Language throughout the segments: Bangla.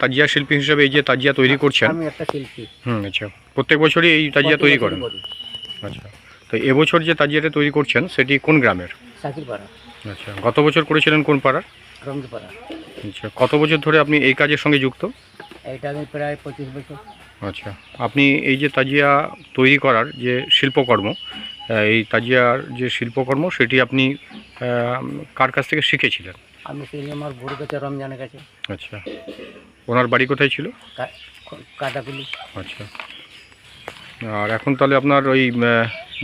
তাজিয়া শিল্পী হিসেবে এই যে তাজিয়া তৈরি করছেন, আমি একটা শিল্পী। আচ্ছা, প্রত্যেক বছরই এই তাজিয়া তৈরি করেন? আচ্ছা, তো এবছর যে তাজিয়াটা তৈরি করছেন সেটি কোন গ্রামের? শাকিরপাড়া। আচ্ছা, গত বছর করেছিলেন কোন পাড়ার? রঙ্গিপাড়া। আচ্ছা, কত বছর ধরে আপনি এই কাজের সঙ্গে যুক্ত? এইটা আমি প্রায় 25 বছর। আচ্ছা, আপনি এই যে তাজিয়া তৈরি করার যে শিল্পকর্ম, এই তাজিয়ার যে শিল্পকর্ম সেটি আপনি কার কাছ থেকে শিখেছিলেন? আমি সেই আমার গুরু কাছে, রমজানের কাছে। আচ্ছা, ওনার বাড়ি কোথায় ছিল? কাটাকুলি। আচ্ছা, আর এখন তাহলে আপনার ওই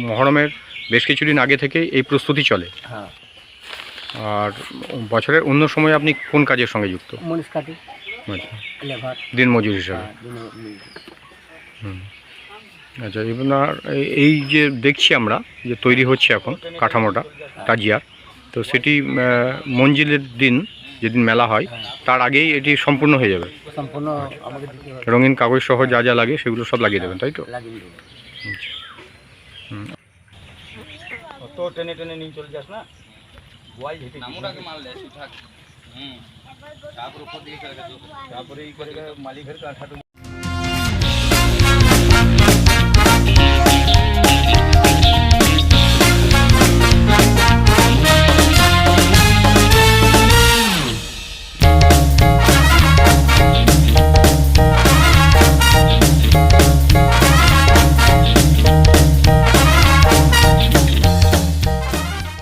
মহরমের বেশ কিছুদিন আগে থেকে এই প্রস্তুতি চলে? হ্যাঁ। আর বছরের অন্য সময় আপনি কোন কাজের সঙ্গে যুক্ত? মনীষ কাটি, আচ্ছা, লেবার। দিনমজুর হিসাবে। হুম, আচ্ছা, আপনার এই যে দেখছি আমরা যে তৈরি হচ্ছে এখন কাঠামোটা তাজিয়ার, তো সেটি মঞ্জিলের দিন যেদিন মেলা হয় তার আগেই এটি সম্পূর্ণ হয়ে যাবে? সম্পূর্ণ আমাকে দিতে হবে। রঙিন কাগজ সহ যা যা লাগে সেগুলো সব লাগিয়ে দেবেন, তাই তো? লাগিয়ে দেবো। আচ্ছা, হুম। তো টেনে টেনে নিয়ে চলে যাস না, বয় হেঁটে নামুটাকে মাল দেয় থাক। তারপর উপর দিকে চলে গেছে, তারপরে এই করে মালিকের কাঠাটা